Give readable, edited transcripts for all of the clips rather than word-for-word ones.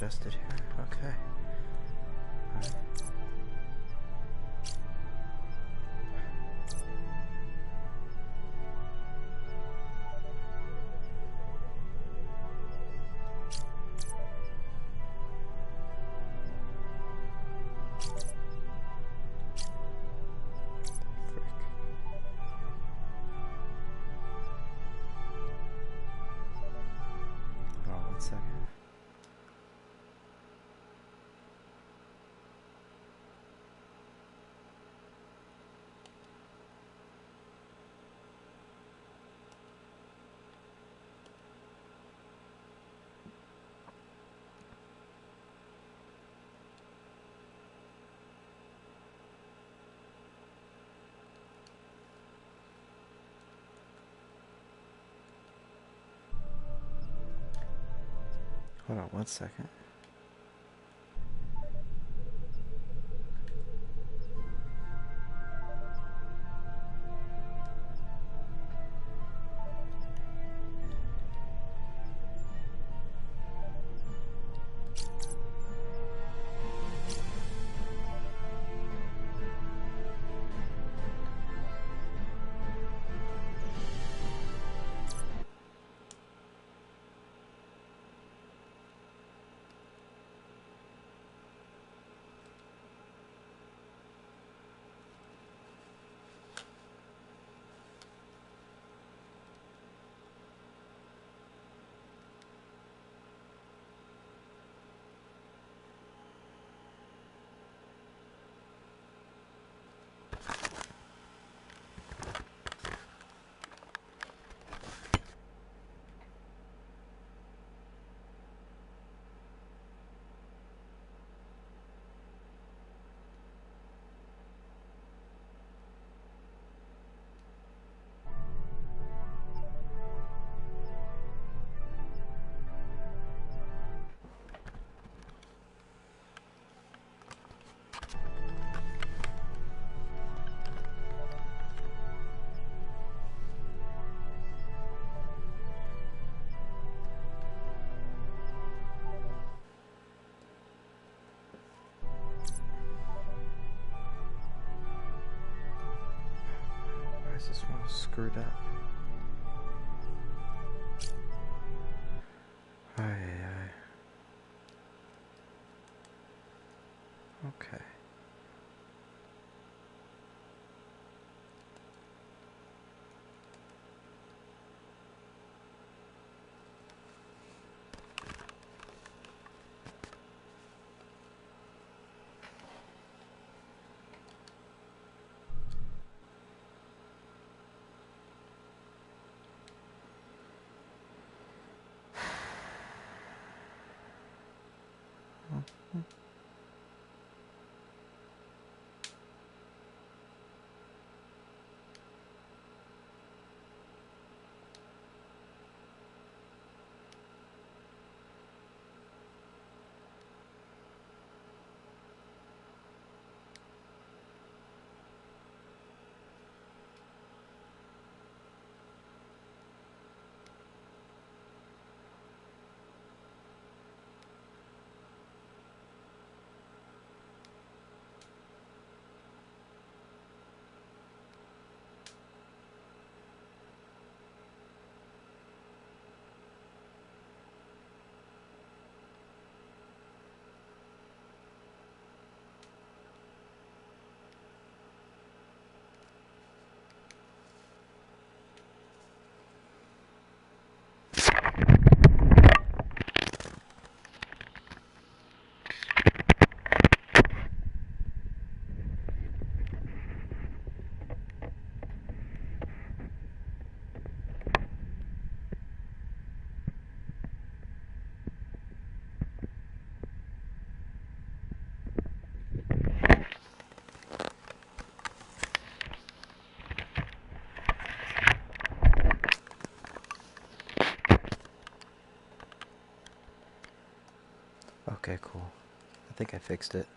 adjusted here. Okay. Alright. Second. Hold on 1 second. This one is screwed up. Okay. Okay, cool. I think I fixed it.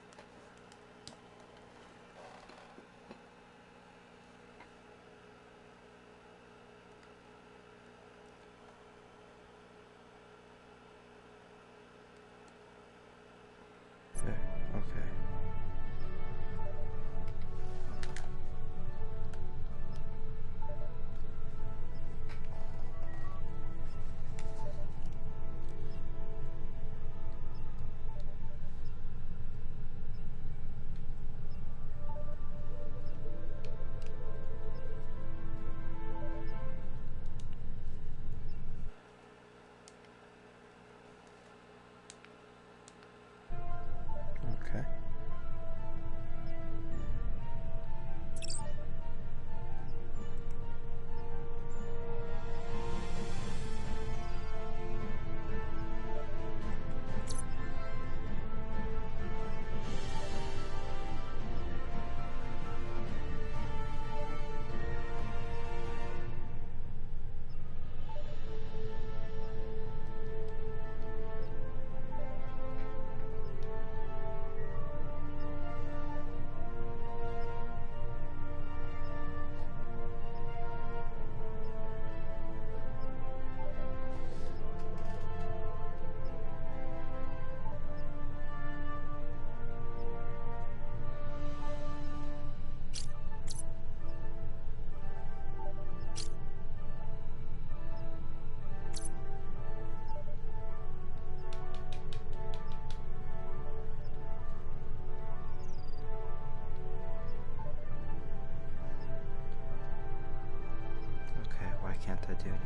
do anything.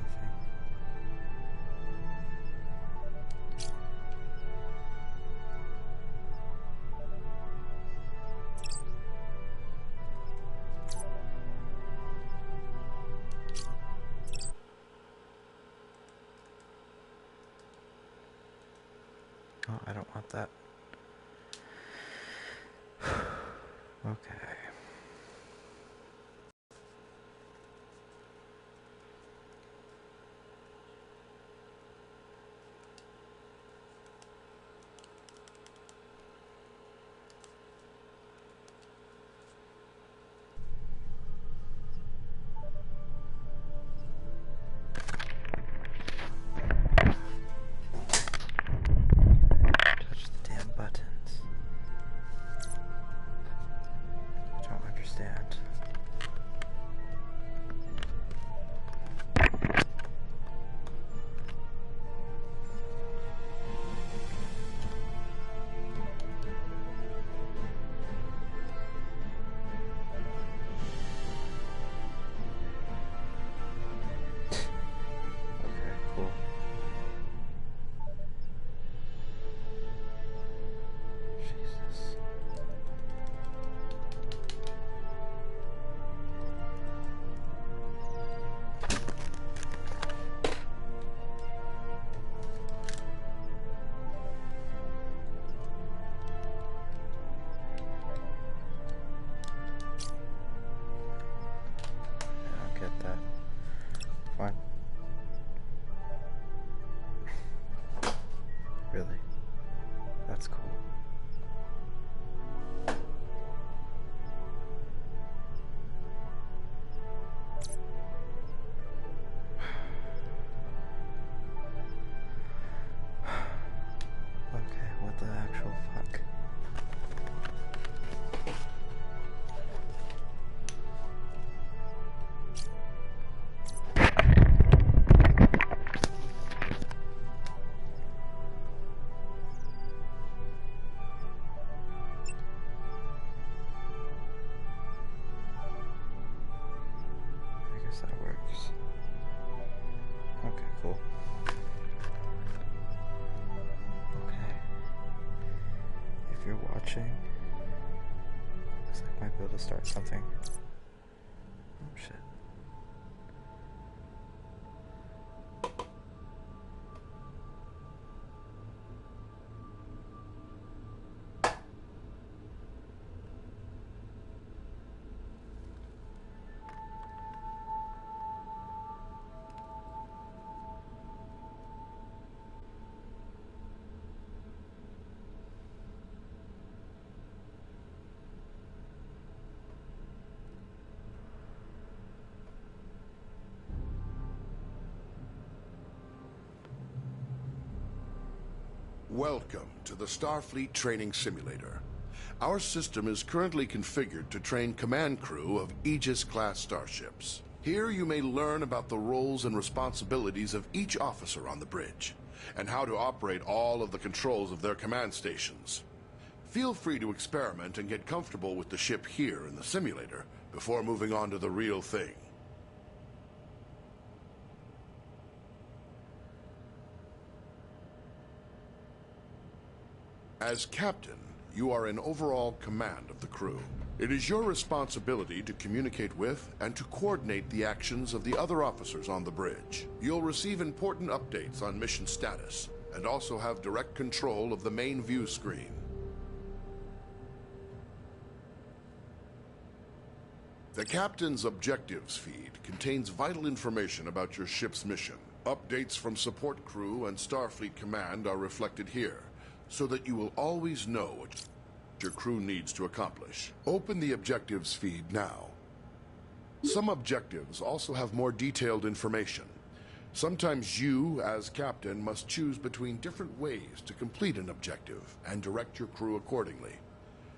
Oh, I don't want that. Okay. Touch the damn buttons. I don't understand. Okay, cool. Jesus. I don't get that. Fine. Really? That's cool. Okay, what the actual fuck? I guess that works. Okay, cool. Okay. If you're watching, looks like I might be able to start something. Oh shit. Welcome to the Starfleet Training Simulator. Our system is currently configured to train command crew of Aegis-class starships. Here you may learn about the roles and responsibilities of each officer on the bridge, and how to operate all of the controls of their command stations. Feel free to experiment and get comfortable with the ship here in the simulator before moving on to the real thing. As captain, you are in overall command of the crew. It is your responsibility to communicate with and to coordinate the actions of the other officers on the bridge. You'll receive important updates on mission status, and also have direct control of the main view screen. The captain's objectives feed contains vital information about your ship's mission. Updates from support crew and Starfleet Command are reflected here, so that you will always know what your crew needs to accomplish. Open the objectives feed now. Some objectives also have more detailed information. Sometimes you, as captain, must choose between different ways to complete an objective and direct your crew accordingly.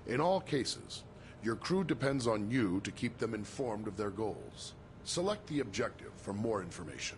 In all cases, your crew depends on you to keep them informed of their goals. Select the objective for more information.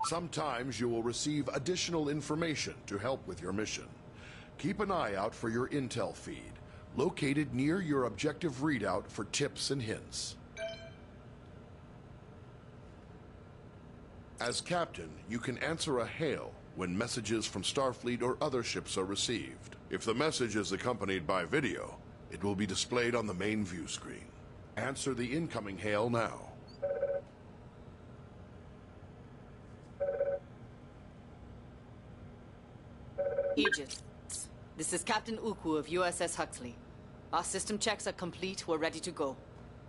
Sometimes you will receive additional information to help with your mission. Keep an eye out for your intel feed, located near your objective readout for tips and hints. As captain, you can answer a hail when messages from Starfleet or other ships are received. If the message is accompanied by video, it will be displayed on the main view screen. Answer the incoming hail now. Aegis, this is Captain Uku of USS Huxley. Our system checks are complete. We're ready to go.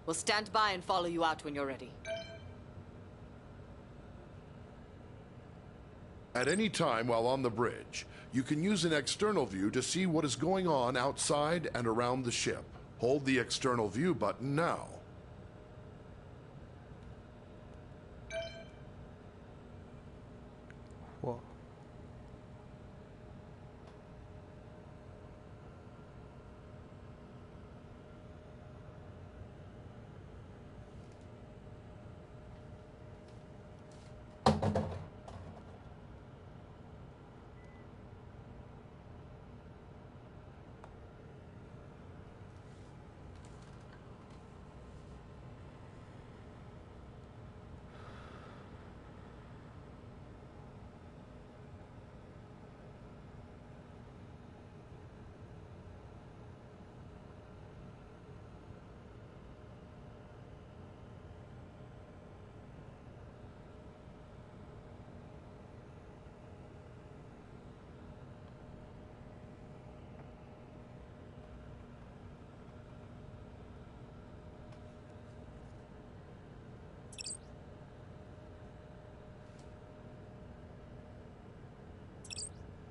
We'll stand by and follow you out when you're ready. At any time while on the bridge, you can use an external view to see what is going on outside and around the ship. Hold the external view button now. Whoa.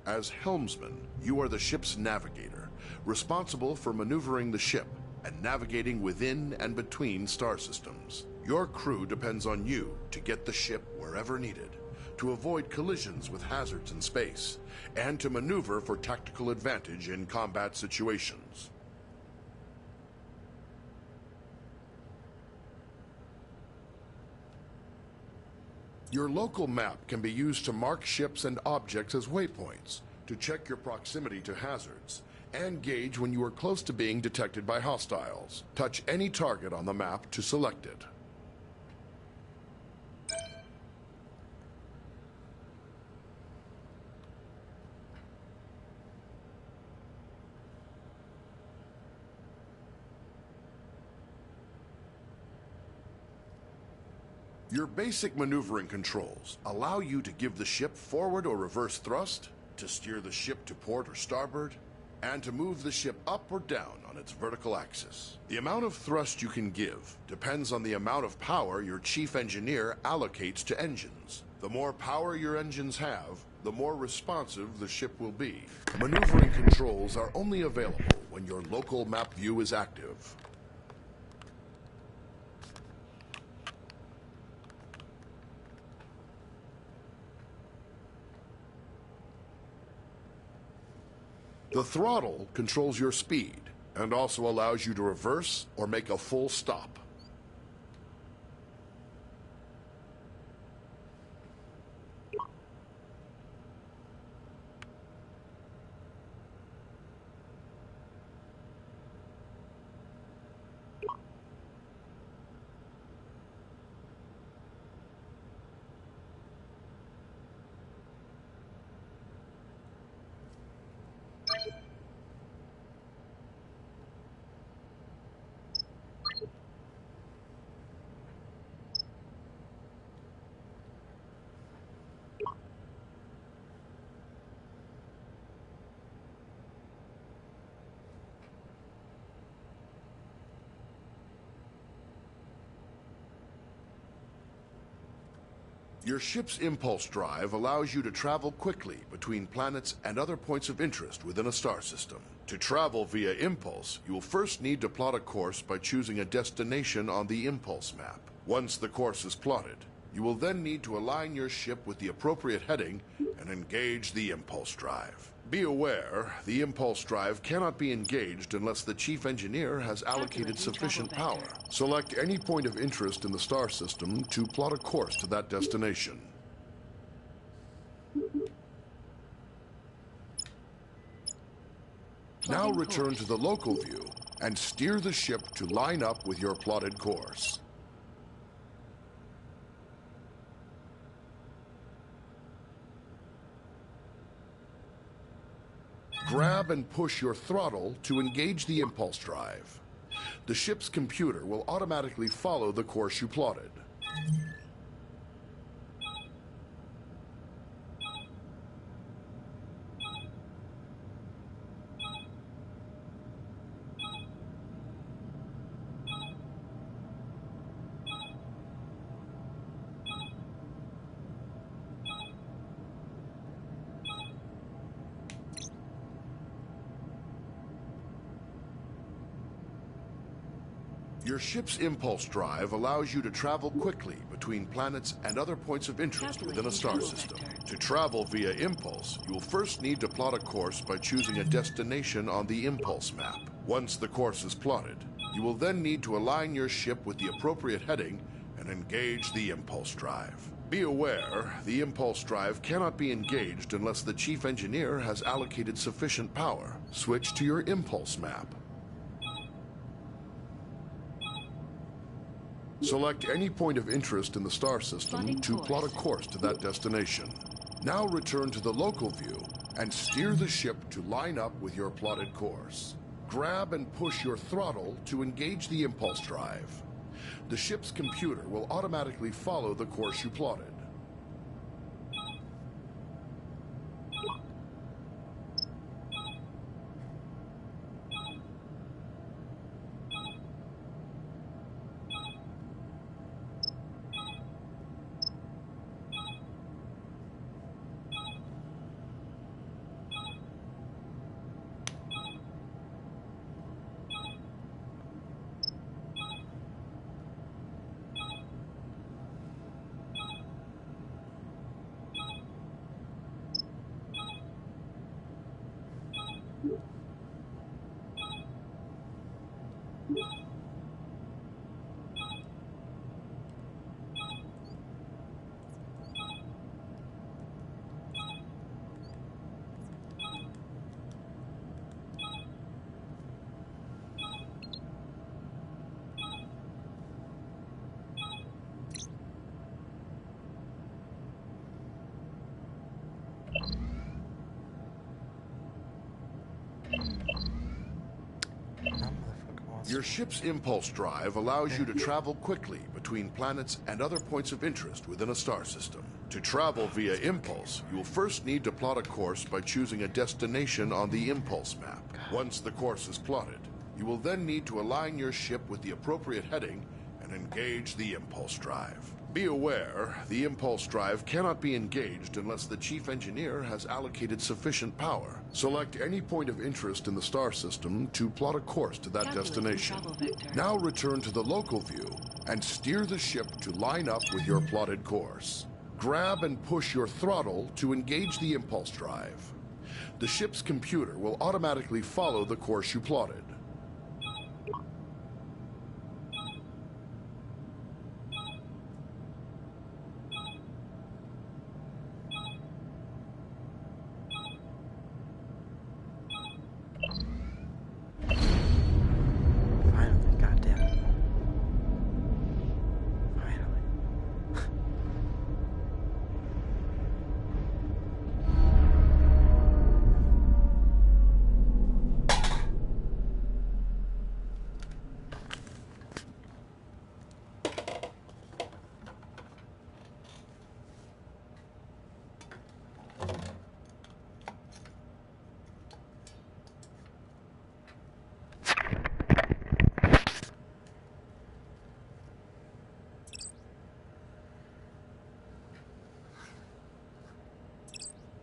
As helmsman, you are the ship's navigator, responsible for maneuvering the ship and navigating within and between star systems. Your crew depends on you to get the ship wherever needed, to avoid collisions with hazards in space, and to maneuver for tactical advantage in combat situations. Your local map can be used to mark ships and objects as waypoints, to check your proximity to hazards, and gauge when you are close to being detected by hostiles. Touch any target on the map to select it. Your basic maneuvering controls allow you to give the ship forward or reverse thrust, to steer the ship to port or starboard, and to move the ship up or down on its vertical axis. The amount of thrust you can give depends on the amount of power your chief engineer allocates to engines. The more power your engines have, the more responsive the ship will be. Maneuvering controls are only available when your local map view is active. The throttle controls your speed and also allows you to reverse or make a full stop. Your ship's impulse drive allows you to travel quickly between planets and other points of interest within a star system. To travel via impulse, you will first need to plot a course by choosing a destination on the impulse map. Once the course is plotted, you will then need to align your ship with the appropriate heading and engage the impulse drive. Be aware, the impulse drive cannot be engaged unless the chief engineer has allocated sufficient power. Select any point of interest in the star system to plot a course to that destination. Now return to the local view and steer the ship to line up with your plotted course. Grab and push your throttle to engage the impulse drive. The ship's computer will automatically follow the course you plotted. Your ship's impulse drive allows you to travel quickly between planets and other points of interest within a star system. To travel via impulse, you will first need to plot a course by choosing a destination on the impulse map. Once the course is plotted, you will then need to align your ship with the appropriate heading and engage the impulse drive. Be aware, the impulse drive cannot be engaged unless the chief engineer has allocated sufficient power. Switch to your impulse map. Select any point of interest in the star system to plot a course to that destination. Now return to the local view and steer the ship to line up with your plotted course. Grab and push your throttle to engage the impulse drive. The ship's computer will automatically follow the course you plotted. Your ship's impulse drive allows you to travel quickly between planets and other points of interest within a star system. To travel via impulse, you will first need to plot a course by choosing a destination on the impulse map. Once the course is plotted, you will then need to align your ship with the appropriate heading and engage the impulse drive. Be aware, the impulse drive cannot be engaged unless the chief engineer has allocated sufficient power. Select any point of interest in the star system to plot a course to that destination. Now return to the local view and steer the ship to line up with your plotted course. Grab and push your throttle to engage the impulse drive. The ship's computer will automatically follow the course you plotted.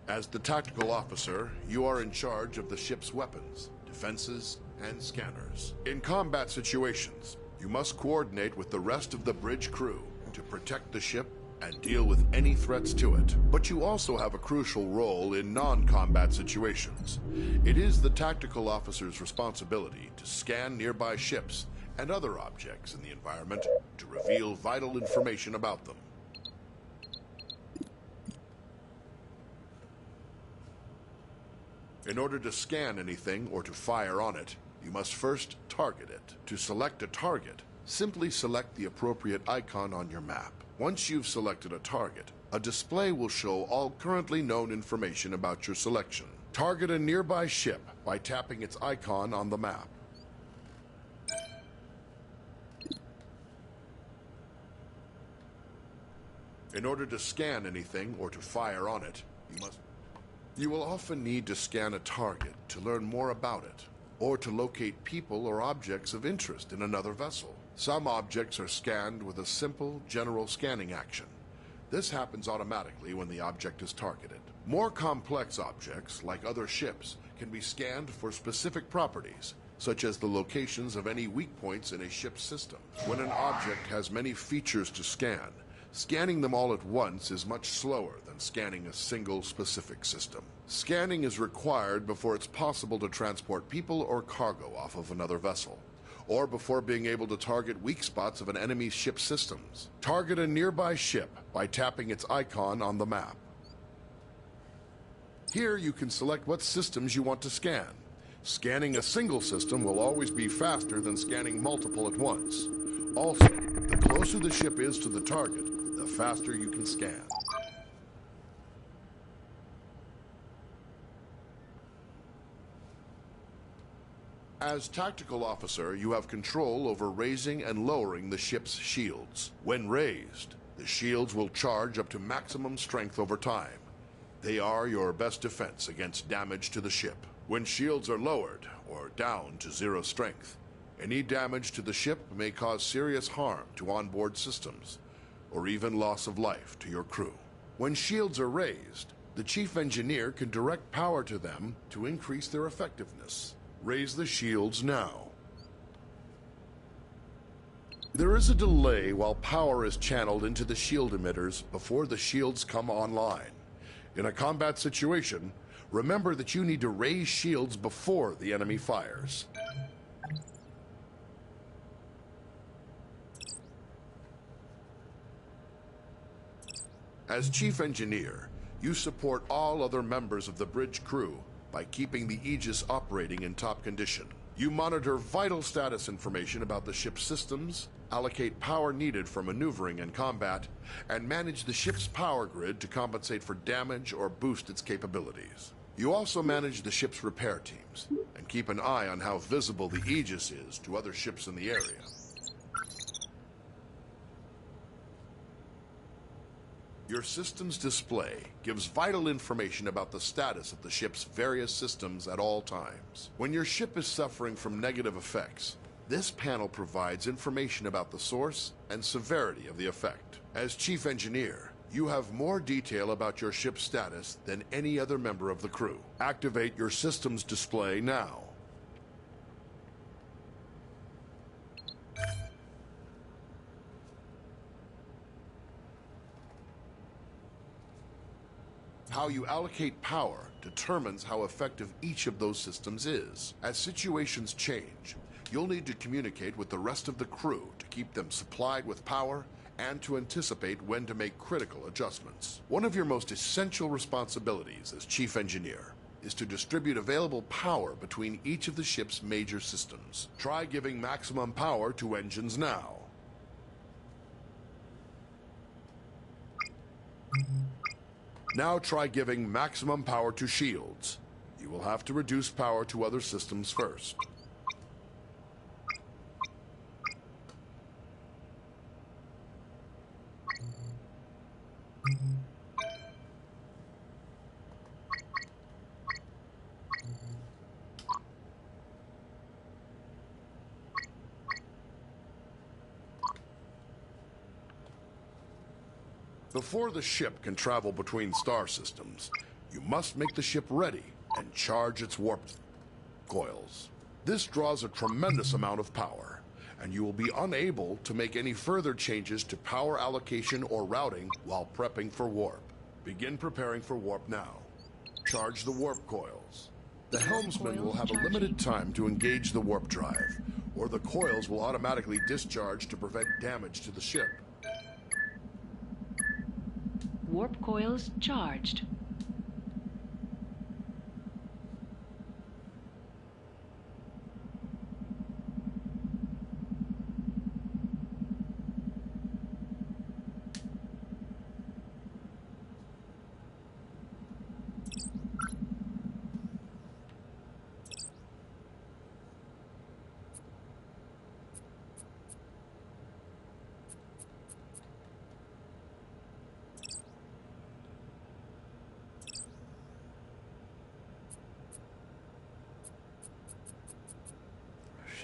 As the tactical officer, you are in charge of the ship's weapons, defenses, and scanners. In combat situations, you must coordinate with the rest of the bridge crew to protect the ship and deal with any threats to it. But you also have a crucial role in non-combat situations. It is the tactical officer's responsibility to scan nearby ships and other objects in the environment to reveal vital information about them. In order to scan anything or to fire on it, you must first target it. To select a target, simply select the appropriate icon on your map. Once you've selected a target, a display will show all currently known information about your selection. Target a nearby ship by tapping its icon on the map. In order to scan anything or to fire on it, you will often need to scan a target to learn more about it, or to locate people or objects of interest in another vessel. Some objects are scanned with a simple, general scanning action. This happens automatically when the object is targeted. More complex objects, like other ships, can be scanned for specific properties, such as the locations of any weak points in a ship's system. When an object has many features to scan, scanning them all at once is much slower than scanning a single specific system. Scanning is required before it's possible to transport people or cargo off of another vessel, or before being able to target weak spots of an enemy's ship systems. Target a nearby ship by tapping its icon on the map. Here you can select what systems you want to scan. Scanning a single system will always be faster than scanning multiple at once. Also, the closer the ship is to the target, the faster you can scan. As tactical officer, you have control over raising and lowering the ship's shields. When raised, the shields will charge up to maximum strength over time. They are your best defense against damage to the ship. When shields are lowered, or down to 0 strength, any damage to the ship may cause serious harm to onboard systems, or even loss of life to your crew. When shields are raised, the chief engineer can direct power to them to increase their effectiveness. Raise the shields now. There is a delay while power is channeled into the shield emitters before the shields come online. In a combat situation, remember that you need to raise shields before the enemy fires. As chief engineer, you support all other members of the bridge crew by keeping the Aegis operating in top condition. You monitor vital status information about the ship's systems, allocate power needed for maneuvering and combat, and manage the ship's power grid to compensate for damage or boost its capabilities. You also manage the ship's repair teams and keep an eye on how visible the Aegis is to other ships in the area. Your system's display gives vital information about the status of the ship's various systems at all times. When your ship is suffering from negative effects, this panel provides information about the source and severity of the effect. As chief engineer, you have more detail about your ship's status than any other member of the crew. Activate your system's display now. How you allocate power determines how effective each of those systems is. As situations change, you'll need to communicate with the rest of the crew to keep them supplied with power and to anticipate when to make critical adjustments. One of your most essential responsibilities as chief engineer is to distribute available power between each of the ship's major systems. Try giving maximum power to engines now. Now try giving maximum power to shields. You will have to reduce power to other systems first. Before the ship can travel between star systems, you must make the ship ready and charge its warp coils. This draws a tremendous amount of power, and you will be unable to make any further changes to power allocation or routing while prepping for warp. Begin preparing for warp now. Charge the warp coils. The helmsman will have a limited time to engage the warp drive, or the coils will automatically discharge to prevent damage to the ship. Warp coils charged.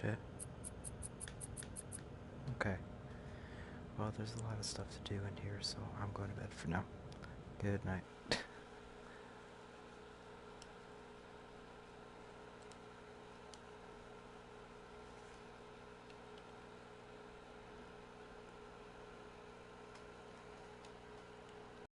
shit. Okay. Well, there's a lot of stuff to do in here, so I'm going to bed for now. Good night.